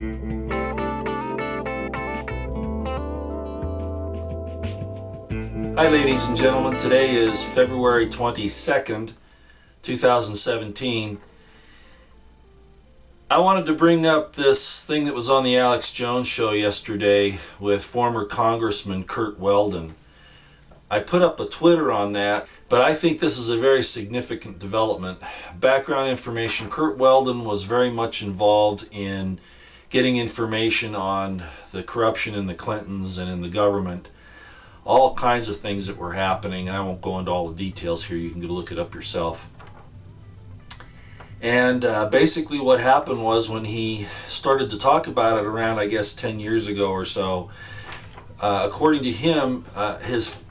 Hi ladies and gentlemen, today is February 22nd, 2017. I wanted to bring up this thing that was on the Alex Jones show yesterday with former Congressman Curt Weldon. I put up a Twitter on that, but I think this is a very significant development. Background information: Curt Weldon was very much involved in getting information on the corruption in the Clintons and in the government. All kinds of things that were happening, and I won't go into all the details here. You can go look it up yourself. And basically what happened was, when he started to talk about it around, I guess, 10 years ago or so, according to him, his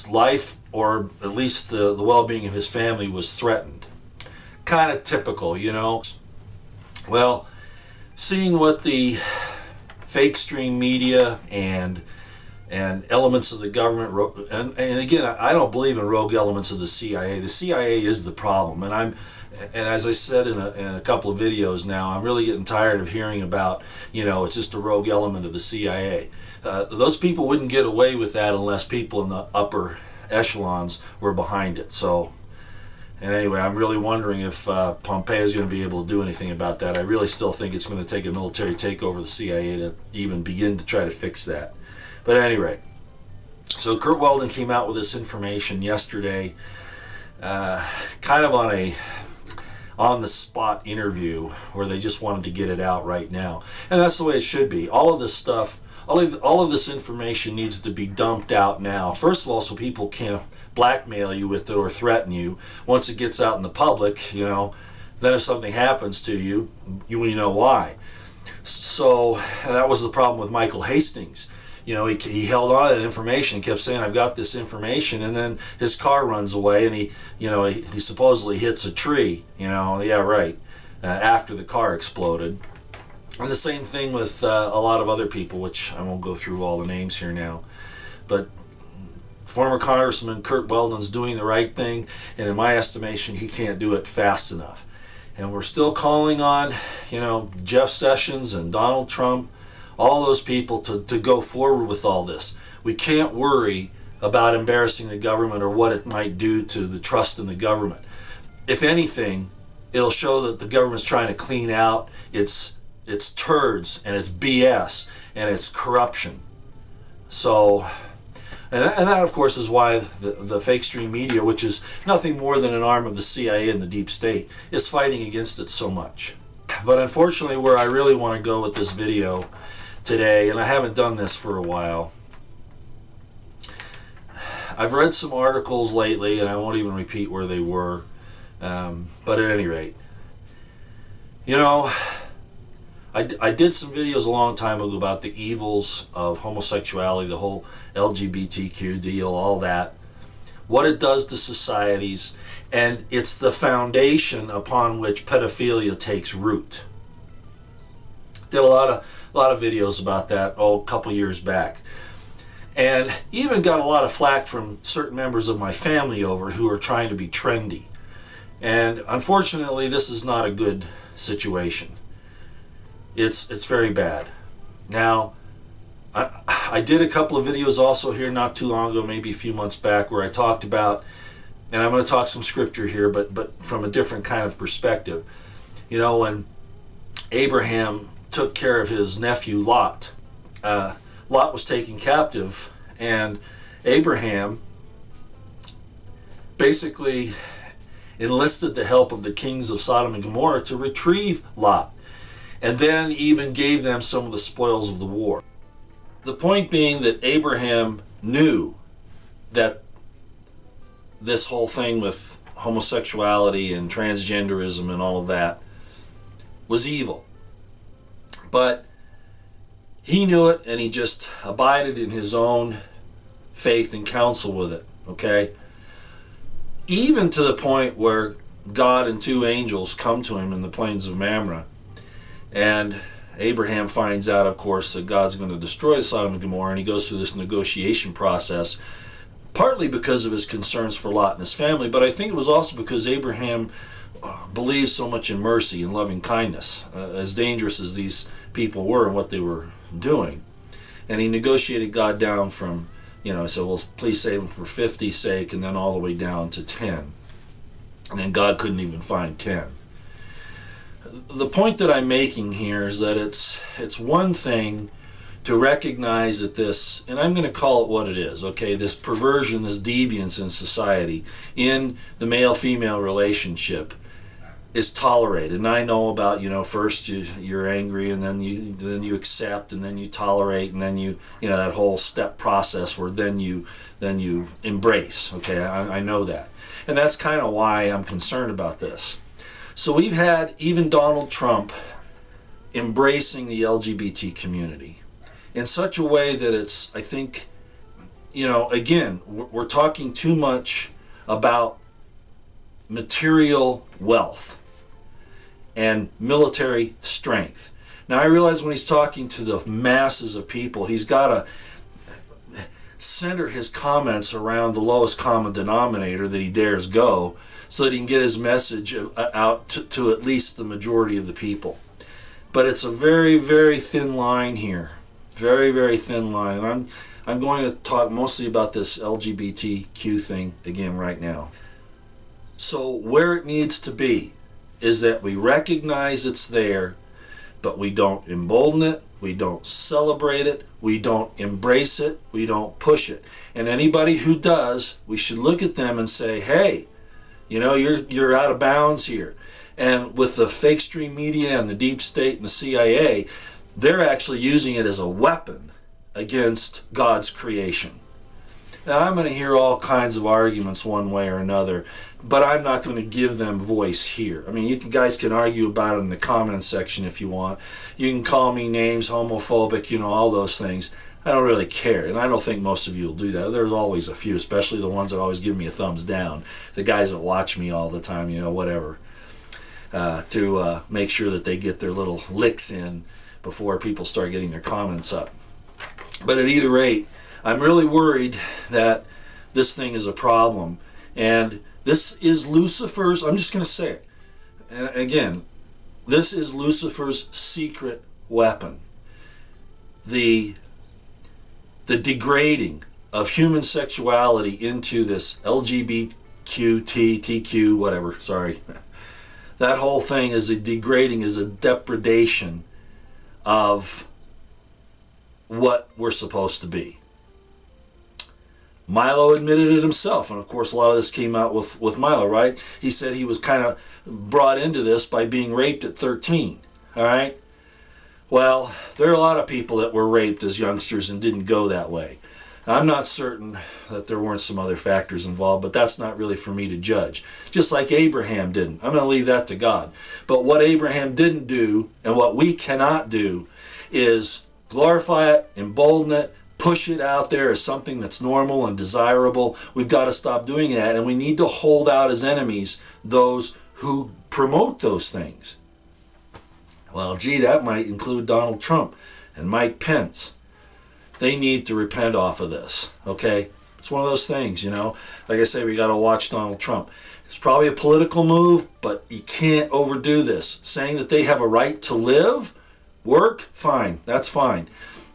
life, or at least the well-being of his family, was threatened. Kind of typical, you know. Well, seeing what the fake stream media and elements of the government, and again, I don't believe in rogue elements of the CIA. The CIA is the problem, and as I said in a couple of videos now, I'm really getting tired of hearing about, you know, it's just a rogue element of the CIA. Those people wouldn't get away with that unless people in the upper echelons were behind it. So, and anyway, I'm really wondering if Pompeo is going to be able to do anything about that. I really still think it's going to take a military takeover of the CIA to even begin to try to fix that. But at any rate, so Curt Weldon came out with this information yesterday, kind of on a on-the-spot interview where they just wanted to get it out right now. And that's the way it should be. All of this stuff, all of this information needs to be dumped out now. First of all, so people can't blackmail you with it or threaten you. Once it gets out in the public, you know, then if something happens to you, you know why. So that was the problem with Michael Hastings. You know, he held on to that information, kept saying, I've got this information, and then his car runs away, and he supposedly hits a tree, you know, yeah, right, after the car exploded. And the same thing with a lot of other people, which I won't go through all the names here now. But former Congressman Curt Weldon's doing the right thing, and in my estimation, he can't do it fast enough. And we're still calling on, you know, Jeff Sessions and Donald Trump, all those people to go forward with all this. We can't worry about embarrassing the government or what it might do to the trust in the government. If anything, it'll show that the government's trying to clean out its turds and its BS and its corruption. So, and that of course is why the fake stream media, which is nothing more than an arm of the CIA and the deep state, is fighting against it so much. But unfortunately, where I really want to go with this video today, and I haven't done this for a while, I've read some articles lately, and I won't even repeat where they were, but at any rate, you know, I did some videos a long time ago about the evils of homosexuality, the whole LGBTQ deal, all that, what it does to societies, and it's the foundation upon which pedophilia takes root. Did a lot of videos about that a couple years back, and even got a lot of flack from certain members of my family over who are trying to be trendy. And unfortunately, this is not a good situation. It's very bad. Now, I did a couple of videos also here not too long ago, maybe a few months back, where I talked about, and I'm going to talk some scripture here, but from a different kind of perspective. You know, when Abraham took care of his nephew Lot, Lot was taken captive, and Abraham basically enlisted the help of the kings of Sodom and Gomorrah to retrieve Lot, and then even gave them some of the spoils of the war. The point being that Abraham knew that this whole thing with homosexuality and transgenderism and all of that was evil. But he knew it, and he just abided in his own faith and counsel with it, okay? Even to the point where God and two angels come to him in the plains of Mamre, and Abraham finds out, of course, that God's going to destroy Sodom and Gomorrah, and he goes through this negotiation process, partly because of his concerns for Lot and his family, but I think it was also because Abraham believed so much in mercy and loving kindness, as dangerous as these people were and what they were doing. And he negotiated God down from, he said, well, please save him for 50's sake, and then all the way down to 10. And then God couldn't even find 10. The point that I'm making here is that it's one thing to recognize that this, and I'm going to call it what it is, okay, this perversion, this deviance in society, in the male-female relationship, is tolerated. And I know about, first you're angry, and then you accept, and then you tolerate, and then you that whole step process where then you embrace. Okay, I know that, and that's kind of why I'm concerned about this. So we've had even Donald Trump embracing the LGBT community in such a way that it's, I think, again, we're talking too much about material wealth and military strength. Now, I realize when he's talking to the masses of people, he's got to center his comments around the lowest common denominator that he dares go, so that he can get his message out to at least the majority of the people. But it's a very, very thin line here. Very, very thin line. And I'm going to talk mostly about this LGBTQ thing again right now. So where it needs to be is that we recognize it's there, but we don't embolden it, we don't celebrate it, we don't embrace it, we don't push it. And anybody who does, we should look at them and say, hey, you're out of bounds here. And with the fake stream media and the deep state and the CIA, they're actually using it as a weapon against God's creation. Now, I'm going to hear all kinds of arguments one way or another, but I'm not going to give them voice here. I mean, you guys can argue about it in the comments section if you want. You can call me names, homophobic, all those things. I don't really care, and I don't think most of you will do that. There's always a few, especially the ones that always give me a thumbs down, the guys that watch me all the time, whatever, to make sure that they get their little licks in before people start getting their comments up. But at either rate, I'm really worried that this thing is a problem, and this is Lucifer's, I'm just going to say it, and again, this is Lucifer's secret weapon. The degrading of human sexuality into this LGBTQ, TQ, whatever, sorry. That whole thing is a degrading, is a depredation of what we're supposed to be. Milo admitted it himself, and of course a lot of this came out with Milo, right? He said he was kind of brought into this by being raped at 13, all right? Well, there are a lot of people that were raped as youngsters and didn't go that way. I'm not certain that there weren't some other factors involved, but that's not really for me to judge. Just like Abraham didn't. I'm going to leave that to God. But what Abraham didn't do, and what we cannot do, is glorify it, embolden it, push it out there as something that's normal and desirable. We've got to stop doing that, and we need to hold out as enemies those who promote those things. Well, gee, that might include Donald Trump and Mike Pence. They need to repent off of this, okay? It's one of those things, Like I say, we got to watch Donald Trump. It's probably a political move, but you can't overdo this. Saying that they have a right to live, work, fine, that's fine.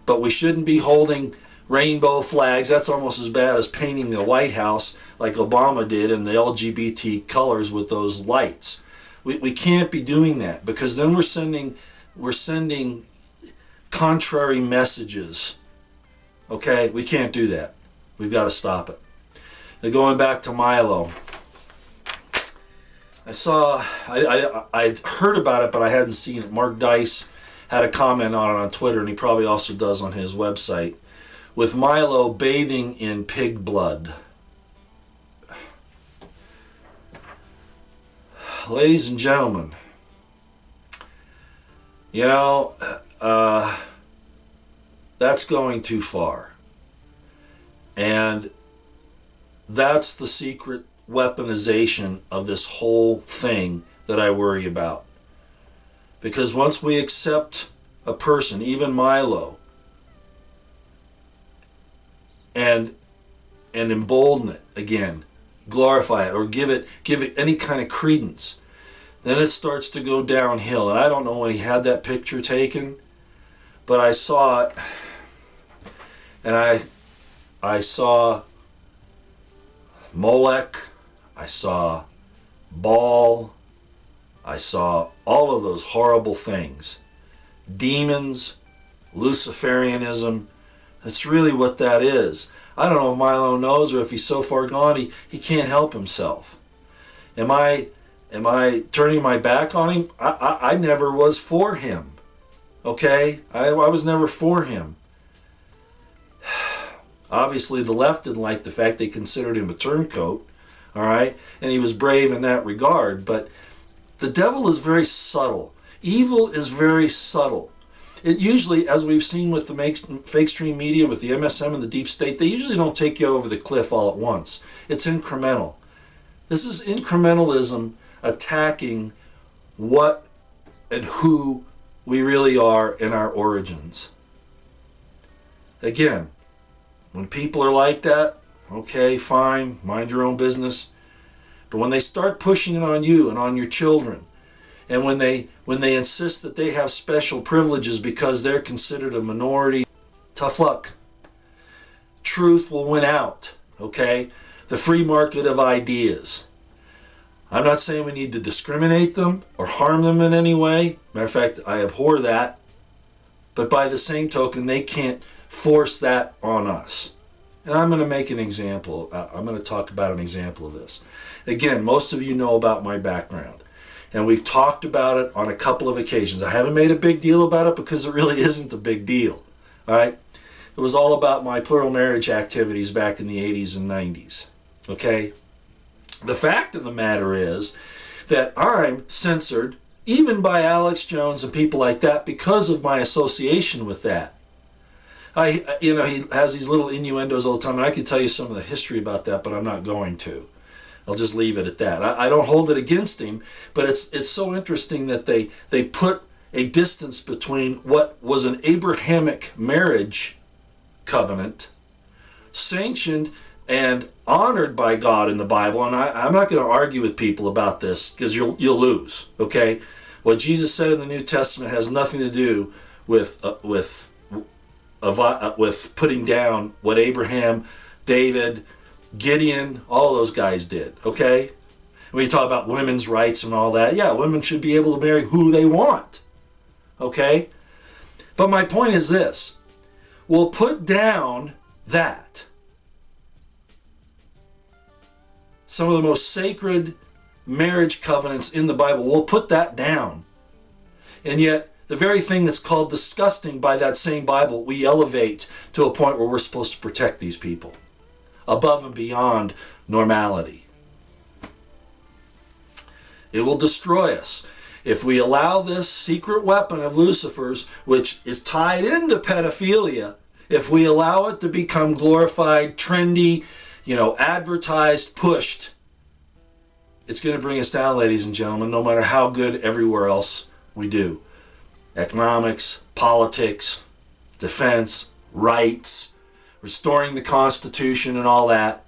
But we shouldn't be holding rainbow flags. That's almost as bad as painting the White House like Obama did in the LGBT colors with those lights. We can't be doing that, because then we're sending contrary messages. Okay, we can't do that. We've got to stop it. Now, going back to Milo, I'd heard about it, but I hadn't seen it. Mark Dice had a comment on it on Twitter, and he probably also does on his website, with Milo bathing in pig blood. Ladies and gentlemen, that's going too far. And that's the secret weaponization of this whole thing that I worry about. Because once we accept a person, even Milo, and embolden it again, glorify it, or give it any kind of credence, Then it starts to go downhill. And I don't know when he had that picture taken, but I saw it. And I saw Molech, I saw Baal, I saw all of those horrible things. Demons, Luciferianism, that's really what that is. I don't know if Milo knows, or if he's so far gone he can't help himself. Am I turning my back on him? I never was for him. Okay? I was never for him. Obviously, the left didn't like the fact they considered him a turncoat, all right? And he was brave in that regard. But the devil is very subtle. Evil is very subtle. It usually, as we've seen with the fake stream media, with the MSM and the deep state, they usually don't take you over the cliff all at once. It's incremental. This is incrementalism attacking what and who we really are in our origins. Again, when people are like that, okay, fine, mind your own business. But when they start pushing it on you and on your children, and when they insist that they have special privileges because they're considered a minority, tough luck. Truth will win out, okay? The free market of ideas. I'm not saying we need to discriminate them or harm them in any way. Matter of fact, I abhor that. But by the same token, they can't force that on us. And I'm going to make an example. I'm going to talk about an example of this. Again, most of you know about my background. And we've talked about it on a couple of occasions. I haven't made a big deal about it because it really isn't a big deal. All right? It was all about my plural marriage activities back in the 80s and 90s. Okay? The fact of the matter is that I'm censored, even by Alex Jones and people like that, because of my association with that. He has these little innuendos all the time, and I could tell you some of the history about that, but I'm not going to. I'll just leave it at that. I don't hold it against him, but it's so interesting that they put a distance between what was an Abrahamic marriage covenant, sanctioned and honored by God in the Bible. And I'm not going to argue with people about this because you'll lose. Okay, what Jesus said in the New Testament has nothing to do with putting down what Abraham, David, Gideon, all those guys did. Okay, when you talk about women's rights and all that, yeah, women should be able to marry who they want. Okay, but my point is this: we'll put down that. Some of the most sacred marriage covenants in the Bible, we'll put that down. And yet, the very thing that's called disgusting by that same Bible, we elevate to a point where we're supposed to protect these people above and beyond normality. It will destroy us. If we allow this secret weapon of Lucifer's, which is tied into pedophilia, if we allow it to become glorified, trendy, advertised, pushed, it's going to bring us down, ladies and gentlemen, no matter how good everywhere else we do. Economics, politics, defense, rights, restoring the Constitution and all that.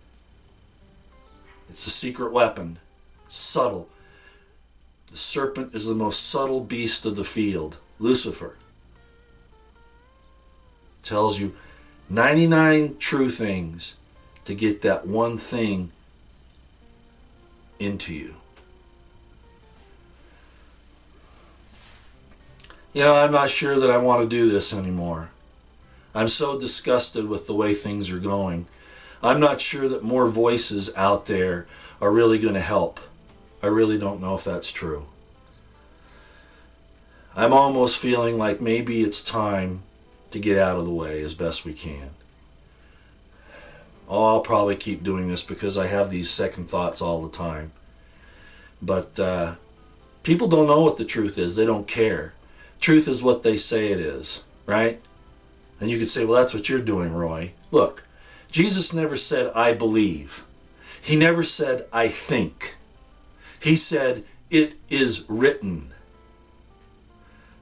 It's a secret weapon. Subtle. The serpent is the most subtle beast of the field. Lucifer tells you 99 true things to get that one thing into you. I'm not sure that I want to do this anymore. I'm so disgusted with the way things are going. I'm not sure that more voices out there are really going to help. I really don't know if that's true. I'm almost feeling like maybe it's time to get out of the way as best we can. Oh, I'll probably keep doing this because I have these second thoughts all the time. But people don't know what the truth is. They don't care. Truth is what they say it is, right? And you could say, well, that's what you're doing, Roy. Look, Jesus never said, I believe. He never said, I think. He said, it is written.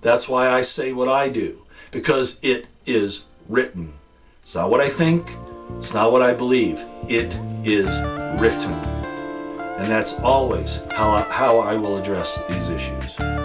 That's why I say what I do, because it is written. It's not what I think. It's not what I believe. It is written. And that's always how I will address these issues.